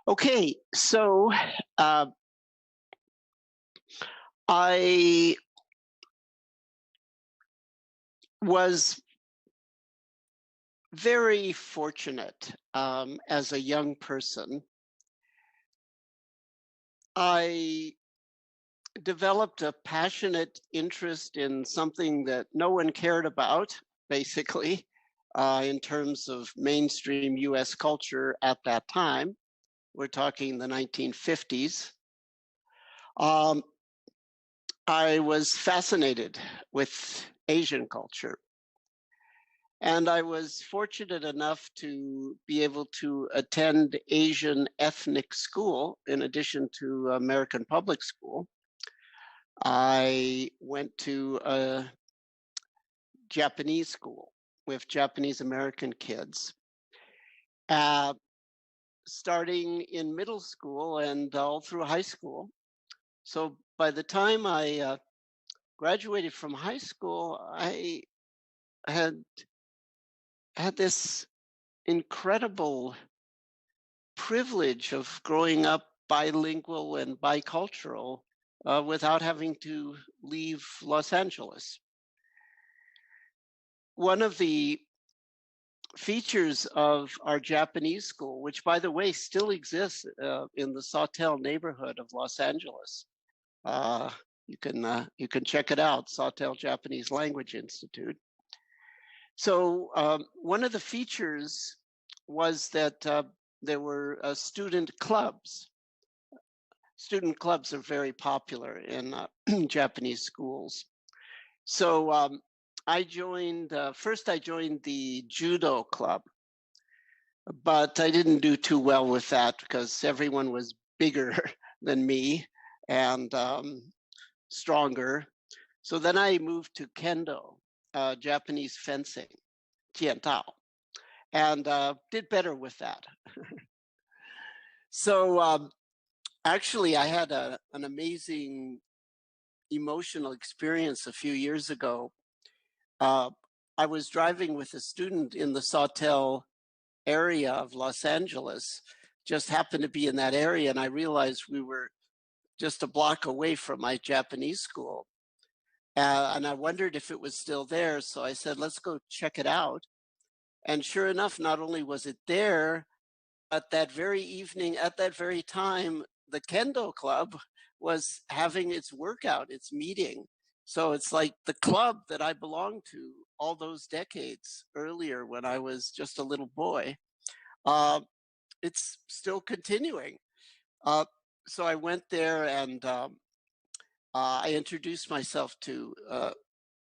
Okay, so uh, I was very fortunate as a young person. I developed a passionate interest in something that no one cared about, basically, in terms of mainstream US culture at that time. We're talking the 1950s. Um, I was fascinated with Asian culture. And I was fortunate enough to be able to attend Asian ethnic school in addition to American public school. I went to a Japanese school with Japanese American kids, uh, starting in middle school and all through high school. So by the time I graduated from high school, I had had this incredible privilege of growing up bilingual and bicultural without having to leave Los Angeles. One of the features of our Japanese school, which by the way still exists in the Sawtelle neighborhood of Los Angeles, uh, you can check it out, Sawtelle Japanese Language Institute. So one of the features was that there were student clubs. Student clubs are very popular in Japanese schools. So I joined, first I joined the judo club, but I didn't do too well with that because everyone was bigger than me and stronger. So then I moved to kendo, Japanese fencing, jiantao, and did better with that. So actually, I had an amazing emotional experience a few years ago. I was driving with a student in the Sawtelle area of Los Angeles, just happened to be in that area, and I realized we were just a block away from my Japanese school. And I wondered if it was still there, so I said, let's go check it out. And sure enough, not only was it there, but that very evening, at that very time, the Kendo Club was having its workout, its meeting. So it's like the club that I belonged to all those decades earlier when I was just a little boy. Uh, it's still continuing. Uh, so I went there and I introduced myself to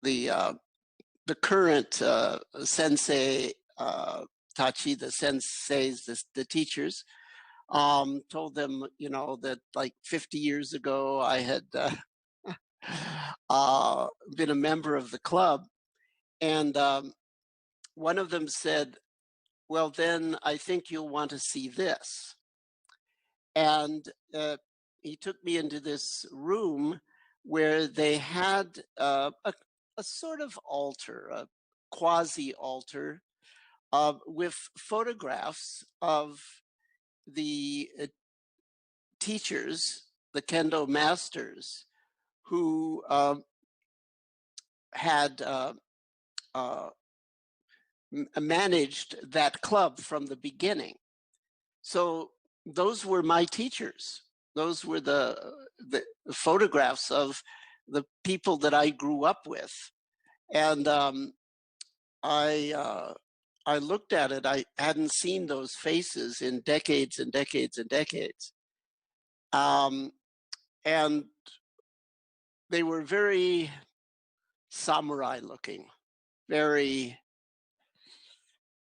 the uh, the current sensei Tachi, the senseis, the teachers. Told them, you know, that like 50 years ago I had been a member of the club, and one of them said, "Well, then I think you'll want to see this." And he took me into this room where they had a sort of altar, a quasi altar, with photographs of the teachers, the kendo masters, who had uh, managed that club from the beginning. So those were my teachers. Those were the photographs of the people that I grew up with, and I looked at it. I hadn't seen those faces in decades and decades and decades, um, and they were very samurai looking, very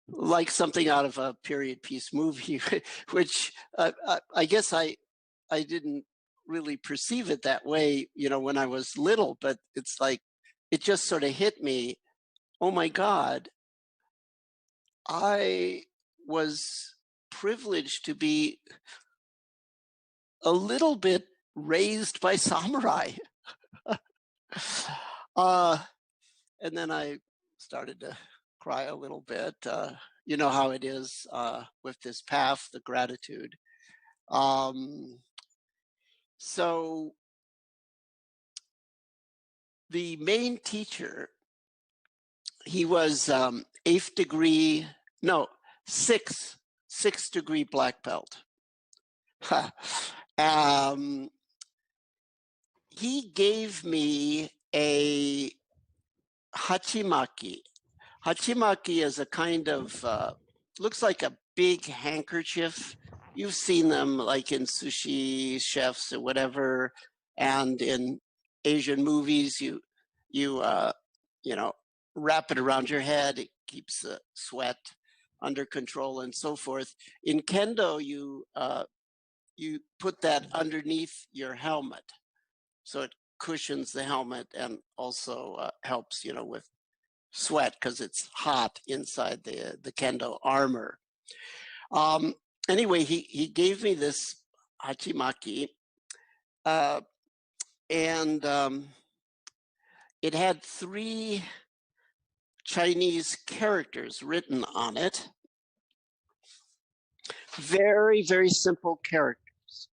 like something out of a period piece movie, which I guess I didn't really perceive it that way, you know, when I was little, but it's like it just sort of hit me. Oh my God, I was privileged to be a little bit raised by samurai. uh, and then I started to cry a little bit. You know how it is with this path, the gratitude. So the main teacher, he was eighth degree, no, sixth degree black belt. He gave me a hachimaki. Hachimaki is a kind of, looks like a big handkerchief. You've seen them like in sushi chefs or whatever, and in Asian movies, you know, wrap it around your head. It keeps the sweat under control and so forth. In kendo, you put that underneath your helmet, so it cushions the helmet and also helps, you know, with sweat because it's hot inside the kendo armor. Anyway, he gave me this hachimaki, and it had 3 Chinese characters written on it. Very, very simple characters.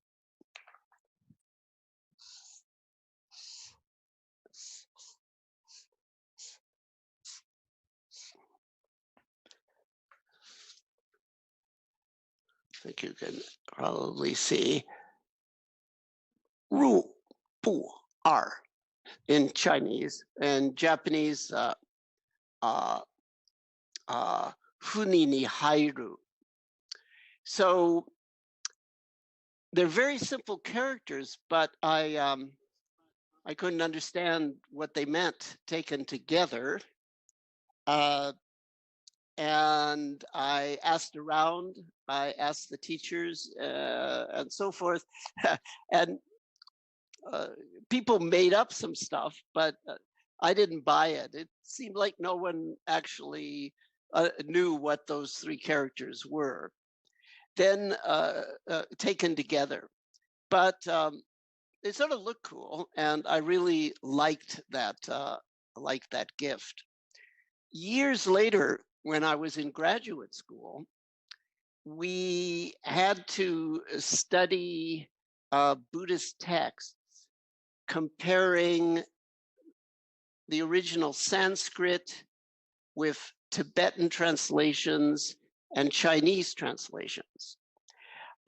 I think you can probably see Ru Bu Er in Chinese, and Japanese Funi ni Hairu. So they're very simple characters, but I couldn't understand what they meant taken together. And I asked around, I asked the teachers and so forth. And people made up some stuff, but I didn't buy it. It seemed like no one actually knew what those 3 characters were. Then taken together. But they sort of looked cool, and I really liked that gift. Years later, when I was in graduate school, we had to study Buddhist texts, comparing the original Sanskrit with Tibetan translations and Chinese translations.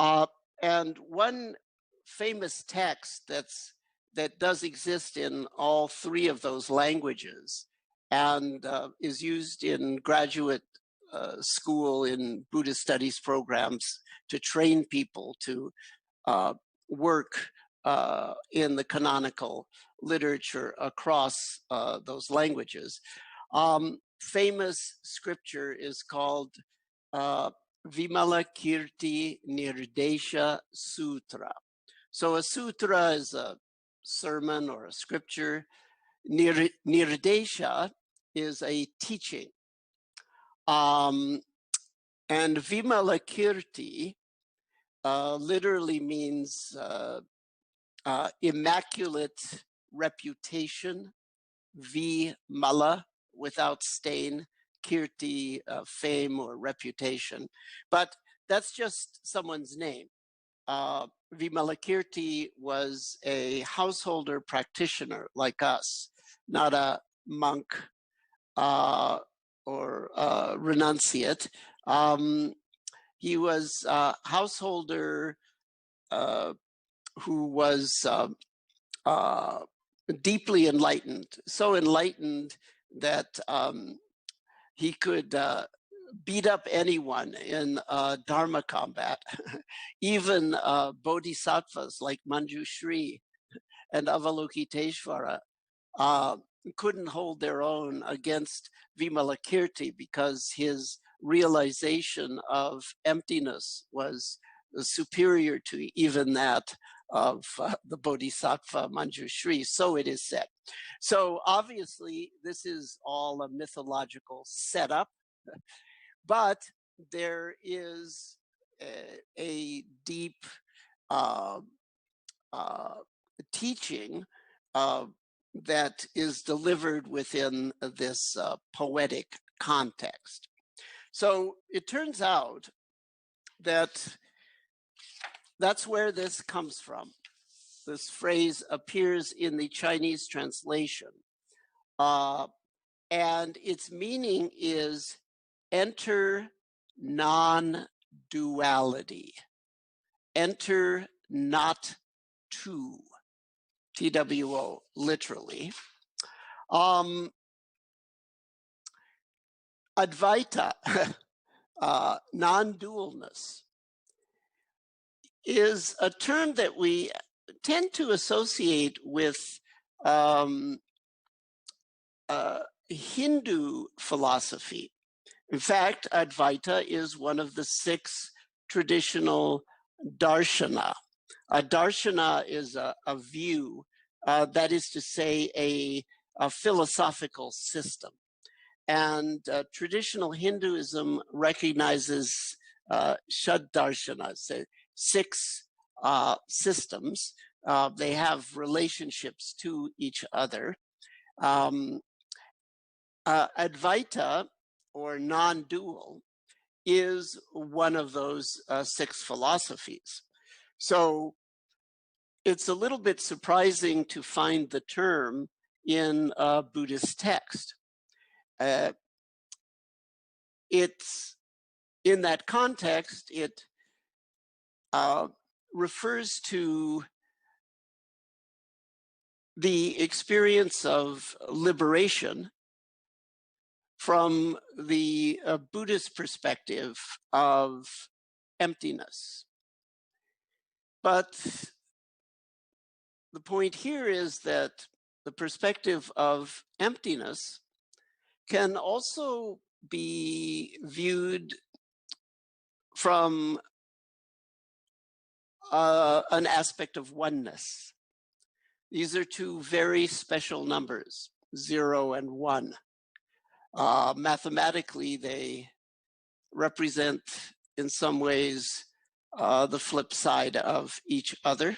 And one famous text that does exist in all 3 of those languages and is used in graduate school in Buddhist studies programs to train people to work in the canonical literature across those languages. Famous scripture is called Vimalakirti Nirdesha Sutra. So a sutra is a sermon or a scripture. Nirdesha is a teaching. And Vimalakirti literally means immaculate reputation, Vimala, without stain, Kirti, fame or reputation. But that's just someone's name. Vimalakirti was a householder practitioner like us, not a monk or renunciate. He was a householder who was deeply enlightened, so enlightened that he could beat up anyone in Dharma combat. Even bodhisattvas like Manjushri and Avalokiteshvara couldn't hold their own against Vimalakirti because his realization of emptiness was superior to even that of the Bodhisattva Manjushri, so it is said. So obviously this is all a mythological setup, but there is a deep teaching that is delivered within this poetic context. So it turns out that that's where this comes from. This phrase appears in the Chinese translation. And its meaning is enter non-duality. Enter not two. TWO, literally. Advaita, non-dualness, is a term that we tend to associate with Hindu philosophy. In fact, Advaita is one of the 6 traditional darshana. A darshana is a view, that is to say, a philosophical system. And traditional Hinduism recognizes Shaddarshana, so 6 systems. They have relationships to each other. Advaita, or non-dual, is one of those 6 philosophies. So it's a little bit surprising to find the term in a Buddhist text. It's in that context, it refers to the experience of liberation from the Buddhist perspective of emptiness. But the point here is that the perspective of emptiness can also be viewed from an aspect of oneness. These are 2 very special numbers, 0 and 1. Mathematically, they represent, in some ways, the flip side of each other.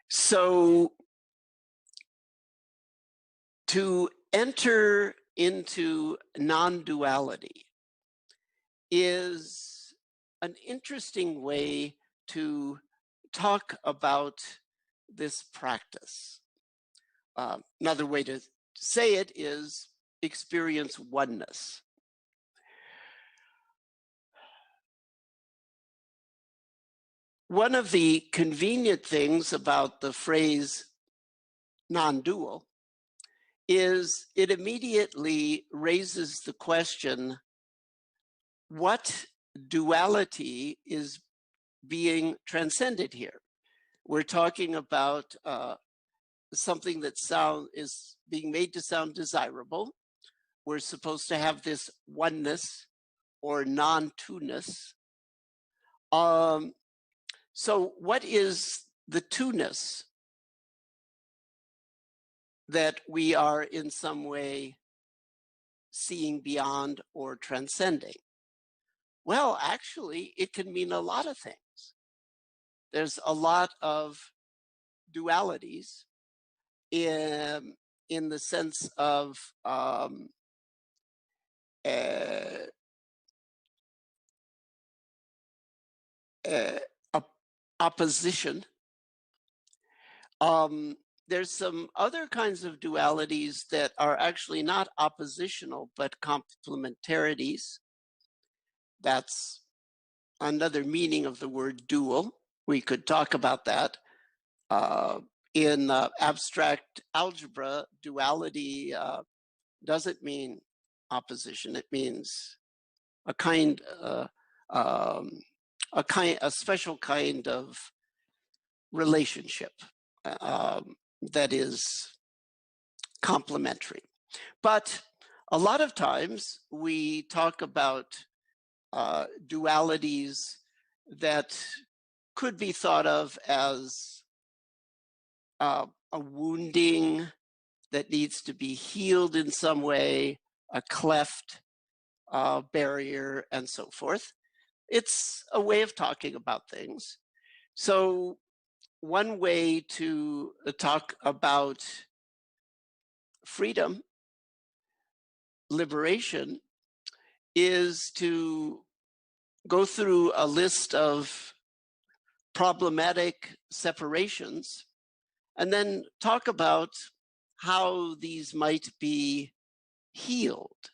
So to enter into non-duality is an interesting way to talk about this practice. Another way to say it is experience oneness. One of the convenient things about the phrase non-dual is it immediately raises the question, what duality is being transcended here? We're talking about something that is being made to sound desirable. We're supposed to have this oneness or non-two-ness. So what is the two-ness that we are in some way seeing beyond or transcending? Well, actually, it can mean a lot of things. There's a lot of dualities in the sense of opposition. There's some other kinds of dualities that are actually not oppositional, but complementarities. That's another meaning of the word dual. We could talk about that. In abstract algebra, duality doesn't mean opposition. It means a special kind of relationship that is complementary. But a lot of times we talk about dualities that could be thought of as a wounding that needs to be healed in some way, a cleft barrier, and so forth. It's a way of talking about things. So one way to talk about freedom, liberation, is to go through a list of problematic separations and then talk about how these might be healed.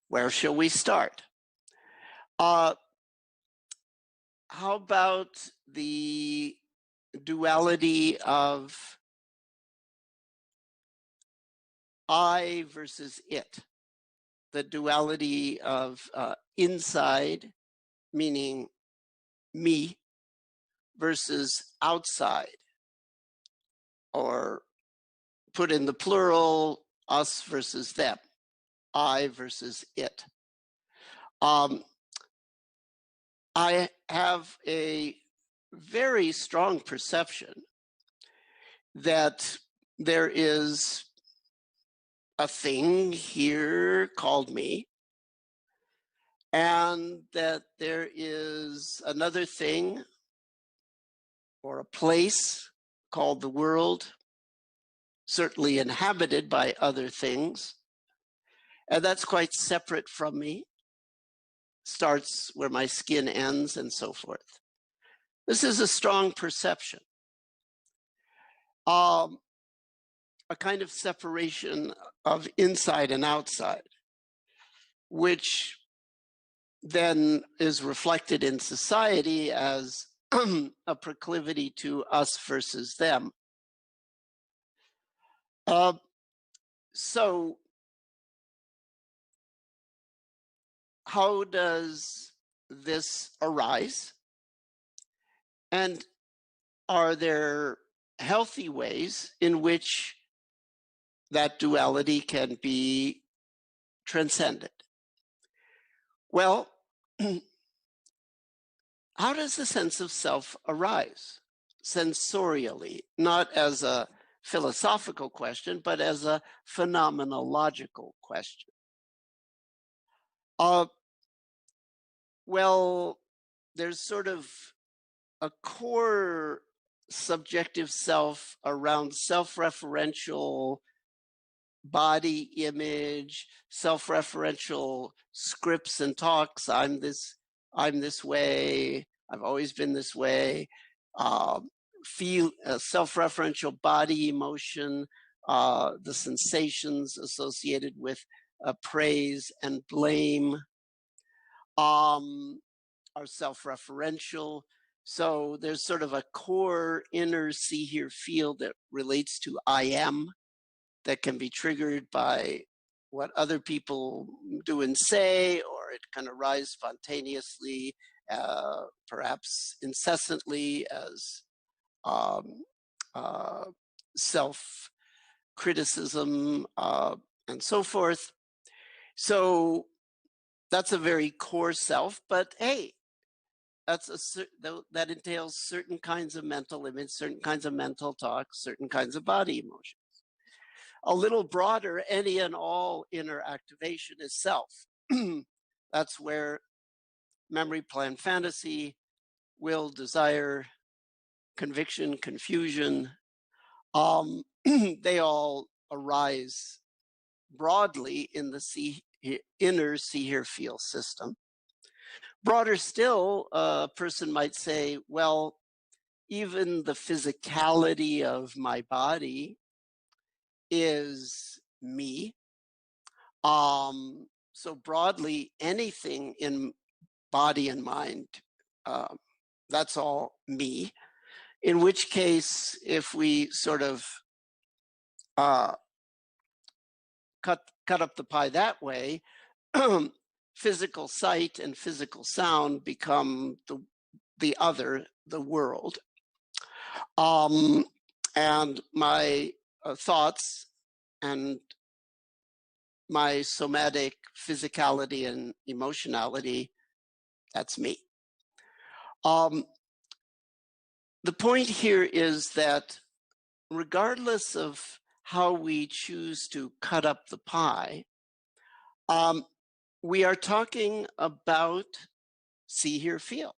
Where shall we start? How about the duality of I versus it? The duality of inside, meaning me, versus outside, or put in the plural, us versus them, I versus it. I have a very strong perception that there is a thing here called me, and that there is another thing or a place called the world, certainly inhabited by other things, and that's quite separate from me, starts where my skin ends and so forth. This is a strong perception. A kind of separation of inside and outside, which then is reflected in society as a proclivity to us versus them. So how does this arise? And are there healthy ways in which that duality can be transcended? Well, how does the sense of self arise sensorially, not as a philosophical question, but as a phenomenological question? Well, there's sort of a core subjective self around self-referential body image, self-referential scripts and talks. I'm this way, I've always been this way. Feel self-referential body emotion, the sensations associated with praise and blame are self-referential. So there's sort of a core inner see, hear, feel that relates to I am, that can be triggered by what other people do and say, or it can arise spontaneously, perhaps incessantly, as self-criticism and so forth. So that's a very core self, but hey, that entails certain kinds of mental image, certain kinds of mental talk, certain kinds of body emotions. A little broader, any and all inner activation is self. That's where memory, plan, fantasy, will, desire, conviction, confusion, they all arise broadly in the inner see, hear, feel system. Broader still, a person might say, well, even the physicality of my body is me. So broadly, anything in body and mind, that's all me. In which case, if we sort of cut up the pie that way, physical sight and physical sound become the other, the world. And my thoughts and my somatic physicality and emotionality, that's me. The point here is that regardless of how we choose to cut up the pie, we are talking about see, hear, feel.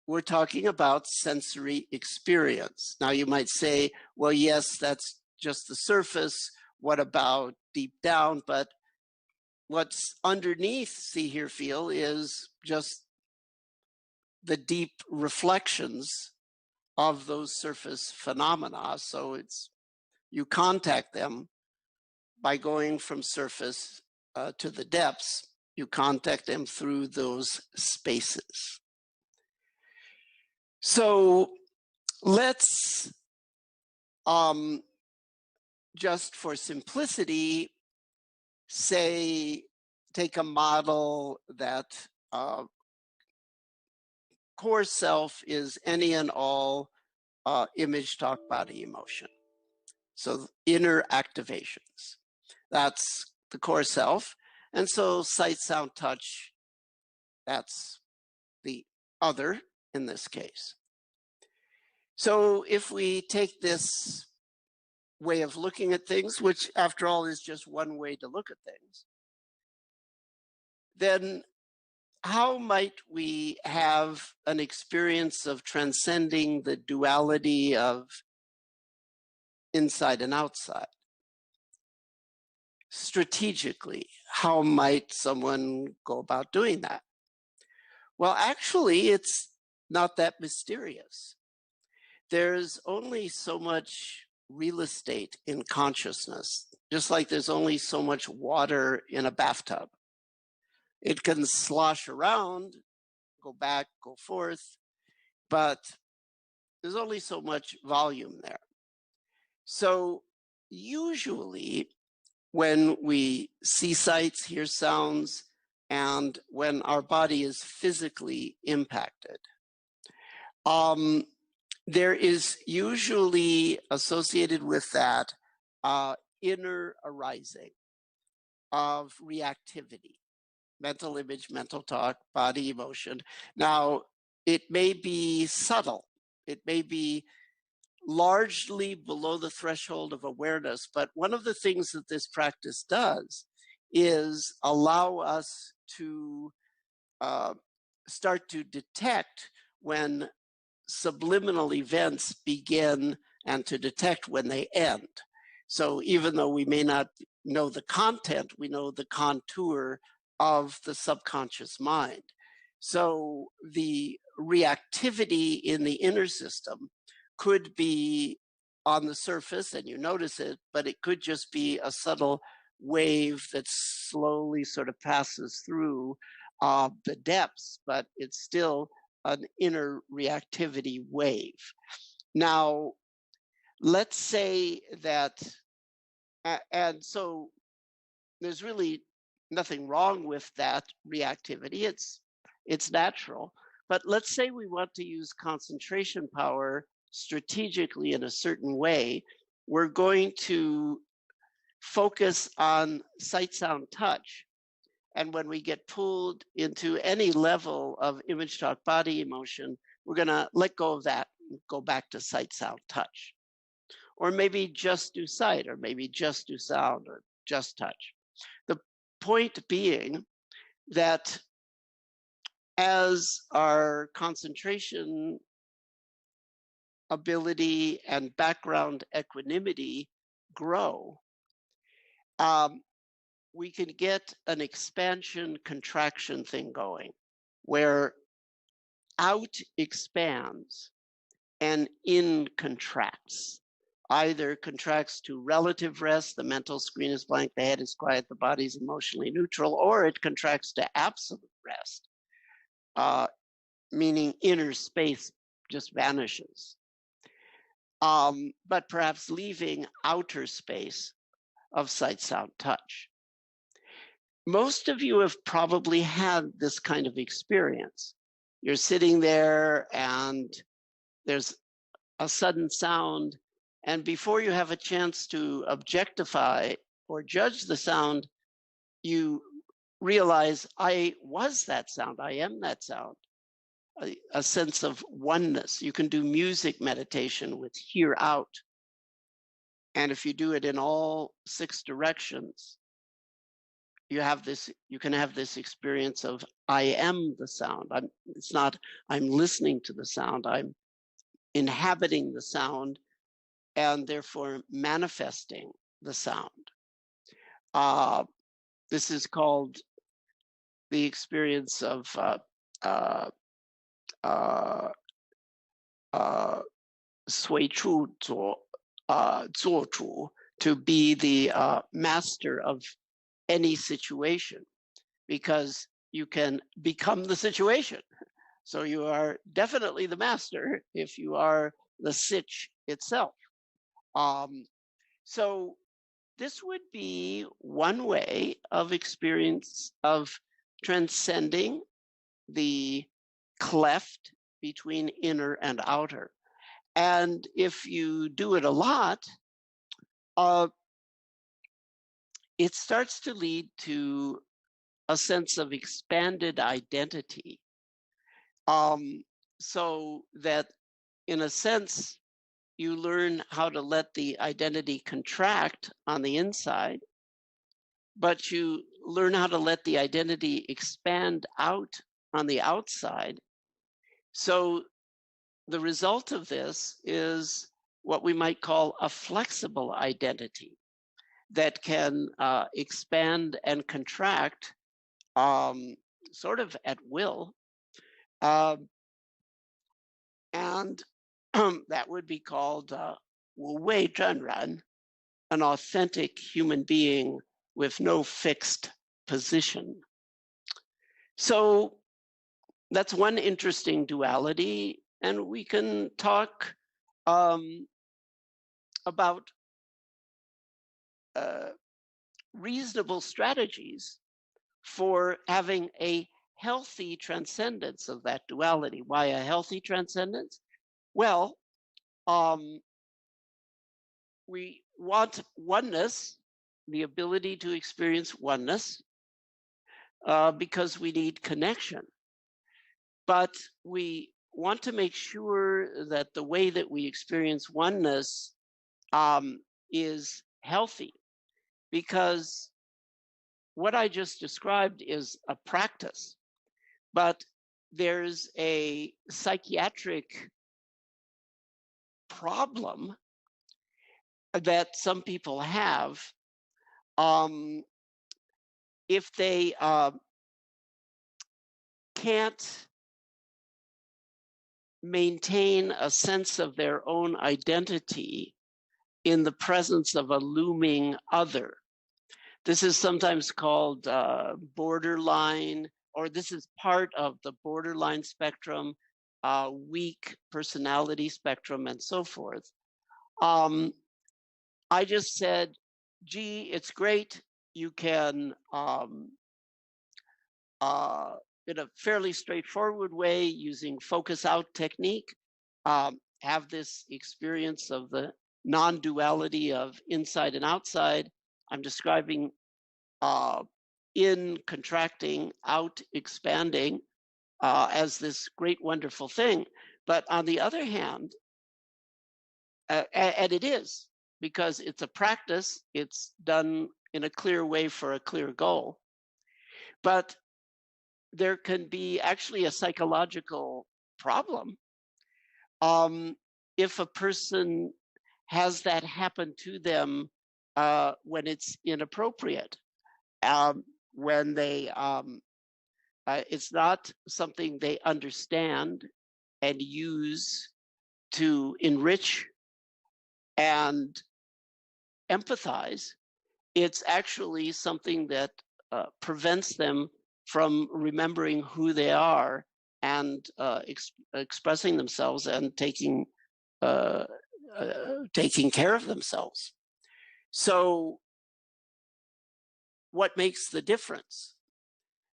We're talking about sensory experience. Now you might say, well, yes, that's just the surface. What about deep down? But what's underneath see, hear, feel is just the deep reflections of those surface phenomena. So it's, you contact them by going from surface to the depths. You contact them through those spaces. So let's just for simplicity say, take a model that core self is any and all image, talk, body, emotion. So inner activations, that's the core self. And so sight, sound, touch, that's the other in this case. So if we take this way of looking at things, which after all is just one way to look at things, then how might we have an experience of transcending the duality of inside and outside? Strategically, how might someone go about doing that? Well, actually, it's not that mysterious. There's only so much real estate in consciousness, just like there's only so much water in a bathtub. It can slosh around, go back, go forth, but there's only so much volume there. So usually when we see sights, hear sounds, and when our body is physically impacted, there is usually associated with that inner arising of reactivity, mental image, mental talk, body emotion. Now, it may be subtle. It may be largely below the threshold of awareness, but one of the things that this practice does is allow us to start to detect when subliminal events begin and to detect when they end. So even though we may not know the content, we know the contour of the subconscious mind. So the reactivity in the inner system could be on the surface and you notice it, but it could just be a subtle wave that slowly sort of passes through the depths, but it's still an inner reactivity wave. Now, let's say that, and so there's really nothing wrong with that reactivity. It's natural. But let's say we want to use concentration power strategically in a certain way. We're going to focus on sight, sound, touch. And when we get pulled into any level of image, talk, body, emotion, we're going to let go of that and go back to sight, sound, touch. Or maybe just do sight, or maybe just do sound, or just touch. The point being that as our concentration ability and background equanimity grow, we can get an expansion contraction thing going where out expands and in contracts. Either contracts to relative rest, the mental screen is blank, the head is quiet, the body is emotionally neutral, or it contracts to absolute rest, meaning inner space just vanishes. But perhaps leaving outer space of sight, sound, touch. Most of you have probably had this kind of experience. You're sitting there and there's a sudden sound, and before you have a chance to objectify or judge the sound, you realize, I was that sound, I am that sound. A sense of oneness. You can do music meditation with hear out. And if you do it in all 6 directions, you can have this experience of I am the sound. It's not I'm listening to the sound, I'm inhabiting the sound and therefore manifesting the sound. This is called the experience of uh, uh, uh, 随处做做主, to be the master of any situation, because you can become the situation. So you are definitely the master if you are the sitch itself. So this would be one way of experience of transcending the cleft between inner and outer. And if you do it a lot, uh, it starts to lead to a sense of expanded identity. Um, so that, in a sense, you learn how to let the identity contract on the inside, but you learn how to let the identity expand out on the outside. So the result of this is what we might call a flexible identity that can expand and contract sort of at will. Uh, and that would be called 无畏战然, an authentic human being with no fixed position. So that's one interesting duality. And we can talk about uh, reasonable strategies for having a healthy transcendence of that duality. Why a healthy transcendence? Well, we want oneness, the ability to experience oneness, because we need connection. But we want to make sure that the way that we experience oneness is healthy, because what I just described is a practice, but there's a psychiatric problem that some people have if they can't maintain a sense of their own identity in the presence of a looming other. This is sometimes called borderline, or this is part of the borderline spectrum, weak personality spectrum, and so forth. I just said, gee, it's great. You can, in a fairly straightforward way, using focus out technique, have this experience of the non-duality of inside and outside. I'm describing in contracting, out expanding, as this great, wonderful thing. But on the other hand, and it is, because it's a practice, it's done in a clear way for a clear goal. But there can be actually a psychological problem if a person has that happen to them when it's inappropriate, when they it's not something they understand and use to enrich and empathize. It's actually something that prevents them from remembering who they are and expressing themselves and taking care of themselves. So what makes the difference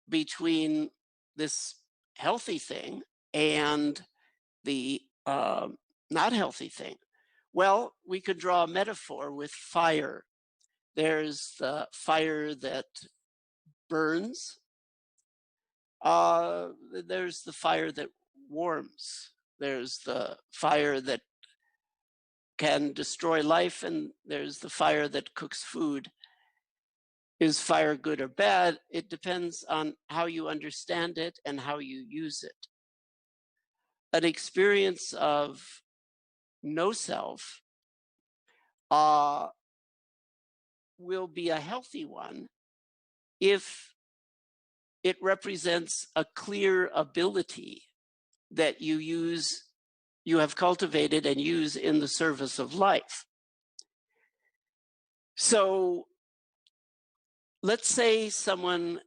between this healthy thing and the not healthy thing? Well, we could draw a metaphor with fire. There's the fire that burns. There's the fire that warms. There's the fire that can destroy life, and there's the fire that cooks food. Is fire good or bad? It depends on how you understand it and how you use it. An experience of no self will be a healthy one if it represents a clear ability that you have cultivated and use in the service of life. So let's say someone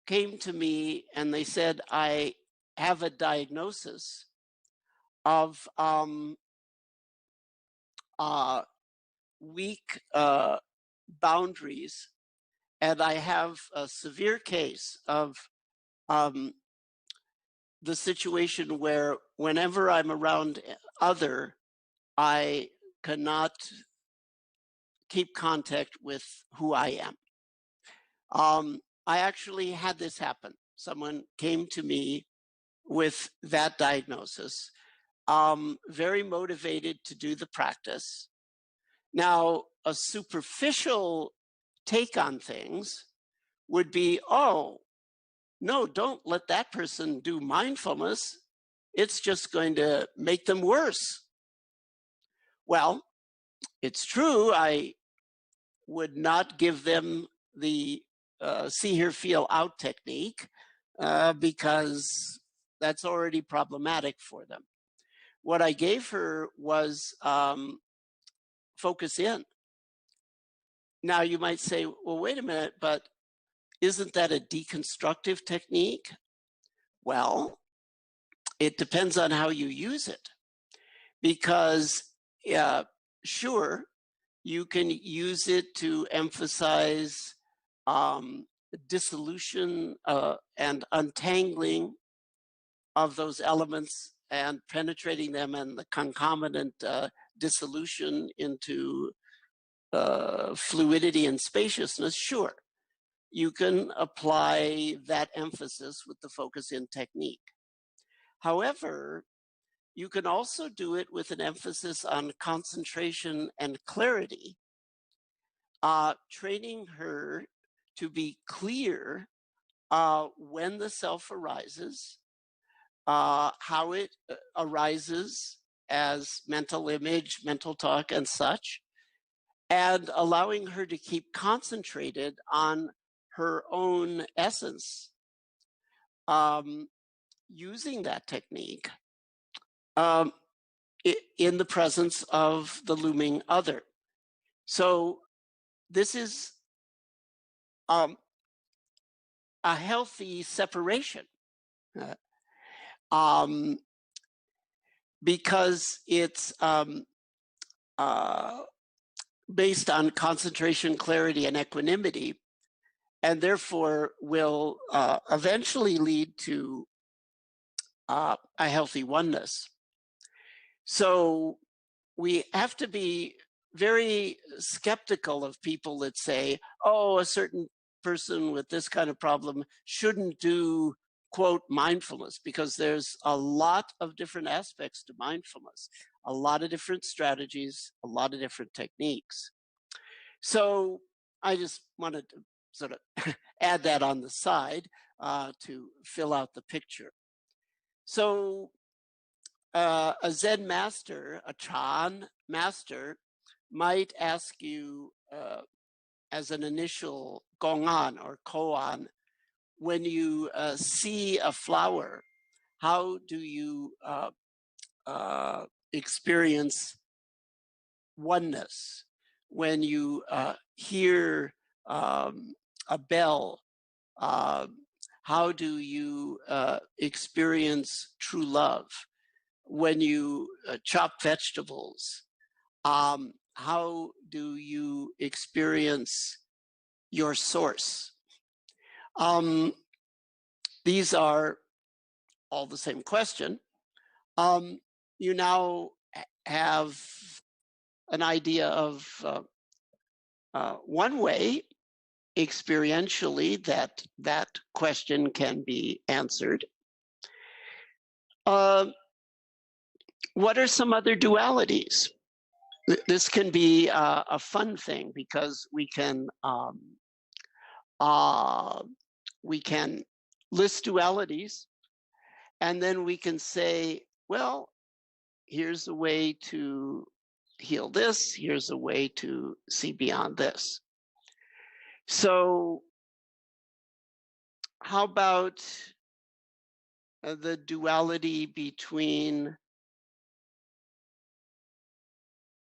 came to me and they said, I have a diagnosis of weak boundaries, and I have a severe case of the situation where whenever I'm around other, I cannot keep contact with who I am. I actually had this happen. Someone came to me with that diagnosis, very motivated to do the practice. Now, a superficial take on things would be, oh, no, don't let that person do mindfulness. It's just going to make them worse. Well, it's true. I would not give them the see, hear, feel, out technique because that's already problematic for them. What I gave her was focus in. Now, you might say, well, wait a minute, but isn't that a deconstructive technique? Well, it depends on how you use it. Because, sure, you can use it to emphasize dissolution and untangling of those elements and penetrating them and the concomitant dissolution into fluidity and spaciousness. Sure, you can apply that emphasis with the focus in technique. However, you can also do it with an emphasis on concentration and clarity, training her to be clear when the self arises, how it arises as mental image, mental talk, and such, and allowing her to keep concentrated on her own essence, using that technique in the presence of the looming other. So this is a healthy separation because it's based on concentration, clarity, and equanimity, and therefore will eventually lead to a healthy oneness. So we have to be very skeptical of people that say, oh, a certain person with this kind of problem shouldn't do, quote, mindfulness, because there's a lot of different aspects to mindfulness, a lot of different strategies, a lot of different techniques. So I just wanted to sort of add that on the side to fill out the picture. So a Zen master, a Chan master, might ask you as an initial gong'an or koan, when you see a flower, how do you experience oneness? When you hear a bell, how do you experience true love? When you chop vegetables, how do you experience your source? These are all the same question. You now have an idea of one way experientially that question can be answered. What are some other dualities? This can be a fun thing because we can list dualities, and then we can say, well, here's a way to heal this, here's a way to see beyond this. So How about the duality between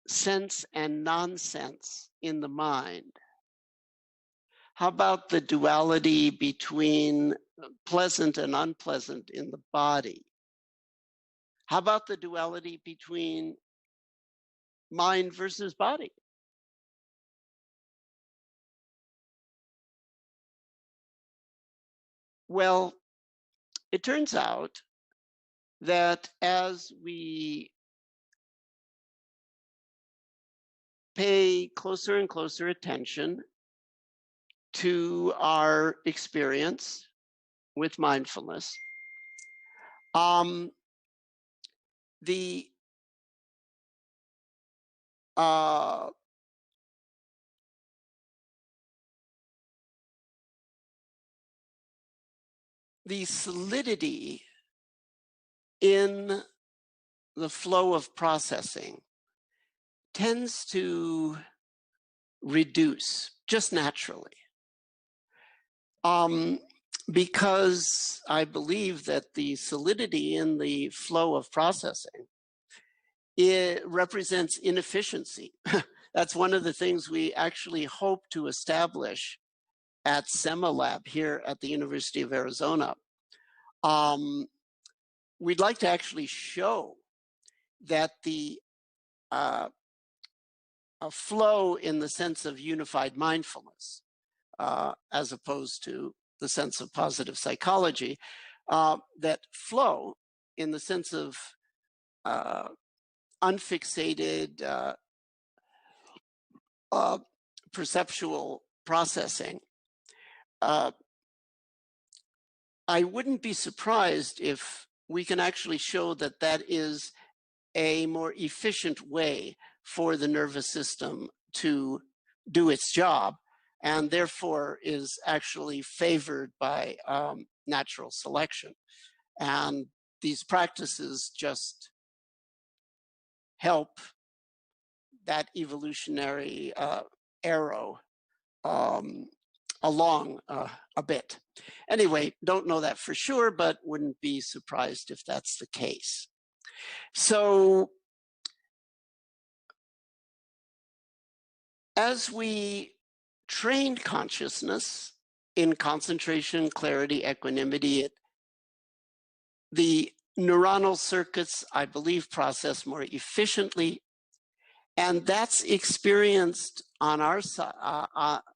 sense and nonsense in the mind? How about the duality between pleasant and unpleasant in the body? How about the duality between mind versus body? Well, it turns out that as we pay closer and closer attention to our experience with mindfulness, the uh, the solidity in the flow of processing tends to reduce just naturally. Because I believe that the solidity in the flow of processing, it represents inefficiency. That's one of the things we actually hope to establish at SEMA here at the University of Arizona. We'd like to actually show that the a flow in the sense of unified mindfulness, as opposed to the sense of positive psychology, that flow in the sense of unfixated perceptual processing. I wouldn't be surprised if we can actually show that that is a more efficient way for the nervous system to do its job, and therefore is actually favored by natural selection. And these practices just help that evolutionary arrow along a bit. Anyway, don't know that for sure, but wouldn't be surprised if that's the case. So as we train consciousness in concentration, clarity, equanimity, the neuronal circuits, I believe, process more efficiently. And that's experienced on our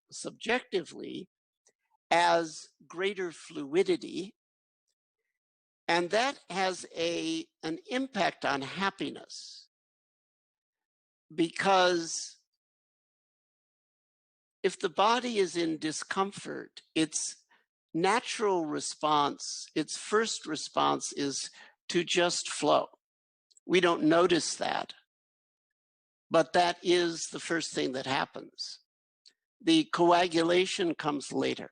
subjectively as greater fluidity. And that has an impact on happiness, because if the body is in discomfort, its natural response, its first response is to just flow. We don't notice that, but that is the first thing that happens. The coagulation comes later.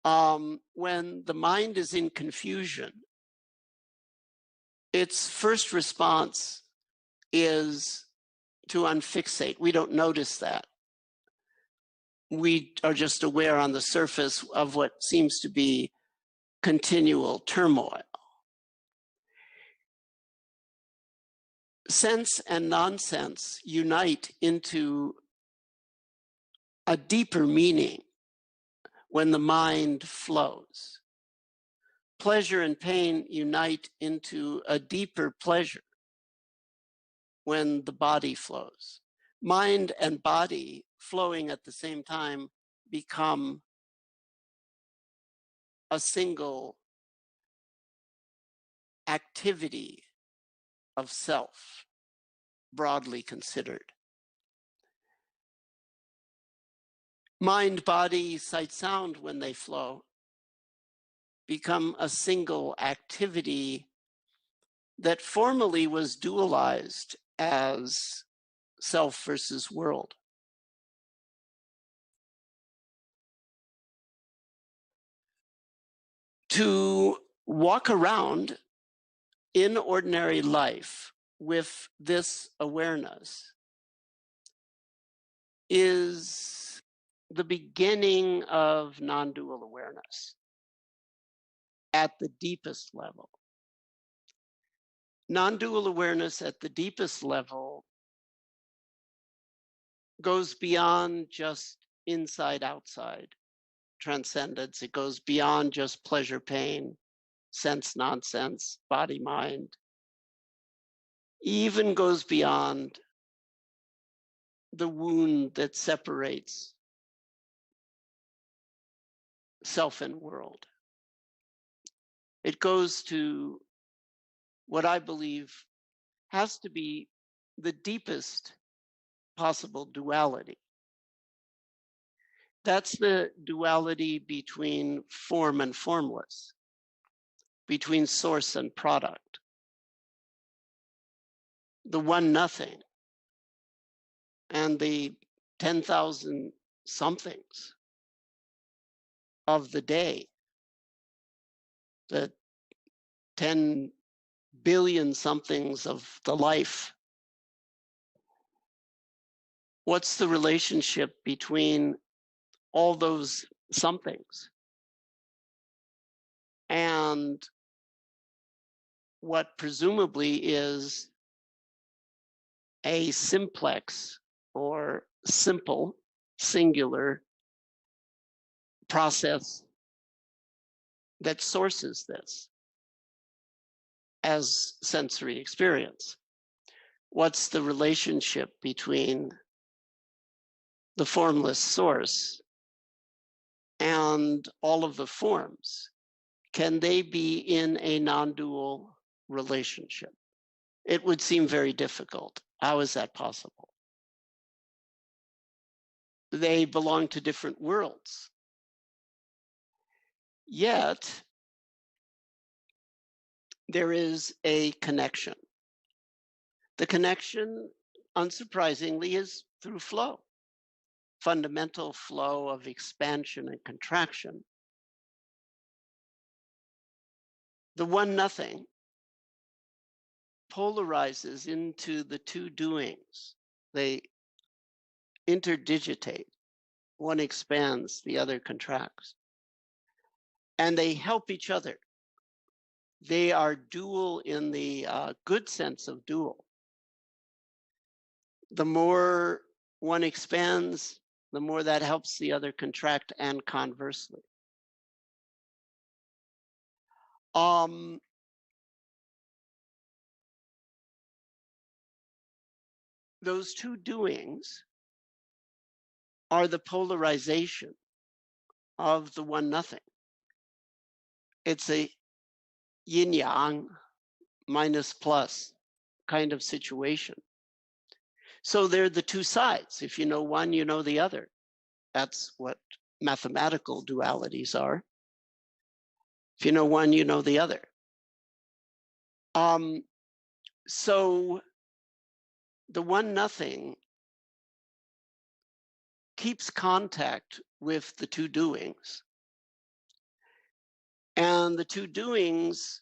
When the mind is in confusion, its first response is to unfixate. We don't notice that. We are just aware on the surface of what seems to be continual turmoil. Sense and nonsense unite into a deeper meaning when the mind flows. Pleasure and pain unite into a deeper pleasure when the body flows. Mind and body flowing at the same time become a single activity of self, broadly considered. Mind, body, sight, sound, when they flow, become a single activity that formerly was dualized as self versus world. To walk around in ordinary life with this awareness is the beginning of non-dual awareness at the deepest level. Non-dual awareness at the deepest level goes beyond just inside outside transcendence. It goes beyond just pleasure pain, sense nonsense, body mind. Even goes beyond the wound that separates self and world. It goes to what I believe has to be the deepest possible duality. That's the duality between form and formless, between source and product, the one nothing, and the 10,000 somethings of the day, the 10 billion somethings of the life. What's the relationship between all those somethings and what presumably is a simplex or simple singular process that sources this as sensory experience? What's the relationship between the formless source and all of the forms? Can they be in a non-dual relationship? It would seem very difficult. How is that possible? They belong to different worlds. Yet, there is a connection. The connection, unsurprisingly, is through flow, fundamental flow of expansion and contraction. The one nothing polarizes into the two doings. They interdigitate. One expands, the other contracts. And they help each other. They are dual in the good sense of dual. The more one expands, the more that helps the other contract, and conversely. Those two doings are the polarization of the one nothing. It's a yin yang, minus plus kind of situation. So they're the two sides. If you know one, you know the other. That's what mathematical dualities are. If you know one, you know the other. So the one nothing keeps contact with the two doings. And the two doings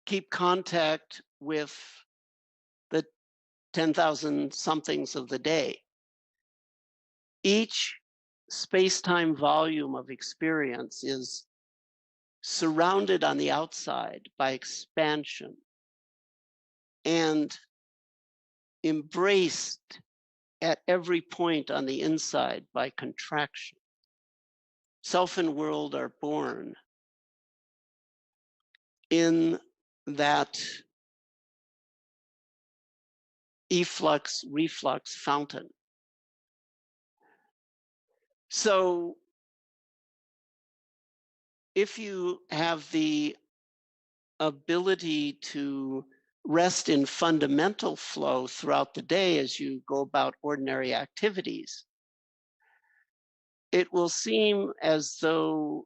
keep contact with the 10,000 somethings of the day. Each space-time volume of experience is surrounded on the outside by expansion and embraced at every point on the inside by contraction. Self and world are born in that efflux reflux fountain. So if you have the ability to rest in fundamental flow throughout the day as you go about ordinary activities, it will seem as though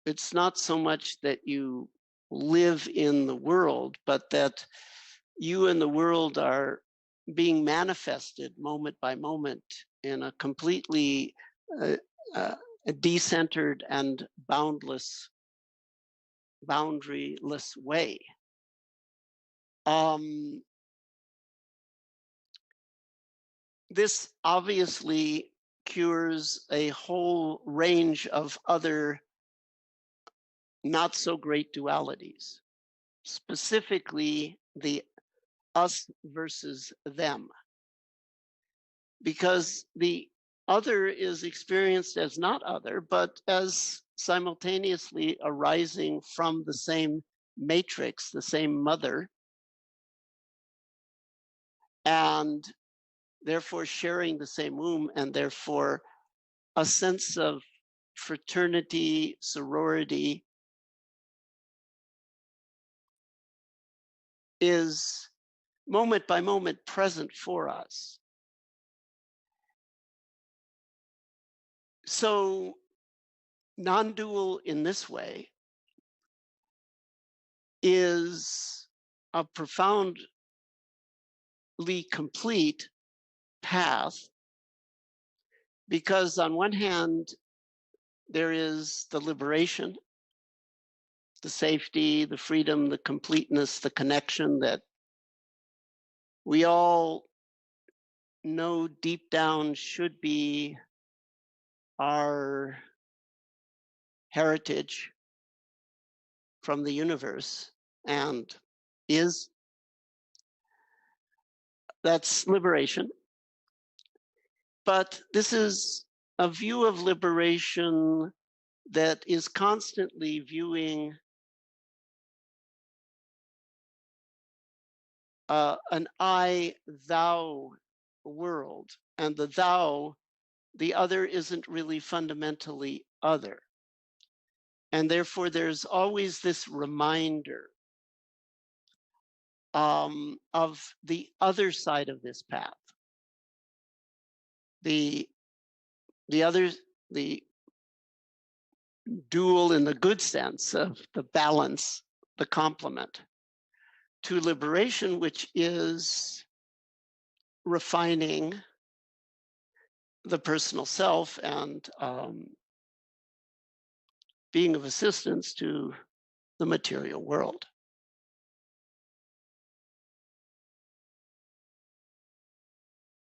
it's not so much that you live in the world, but that you and the world are being manifested moment by moment in a completely decentered and boundless, boundaryless way. This obviously cures a whole range of other not so great dualities, specifically the us versus them, because the other is experienced as not other, but as simultaneously arising from the same matrix, the same mother, and therefore sharing the same womb, and therefore a sense of fraternity, sorority is moment by moment present for us. So, non dual in this way is a profoundly complete path because, on one hand, there is the liberation, the safety, the freedom, the completeness, the connection that we all know deep down should be our heritage from the universe and is. That's liberation. But this is a view of liberation that is constantly viewing an I thou world. And the thou, the other, isn't really fundamentally other. And therefore, there's always this reminder of the other side of this path. The the other, the dual in the good sense of the balance, the complement to liberation, which is refining the personal self and being of assistance to the material world.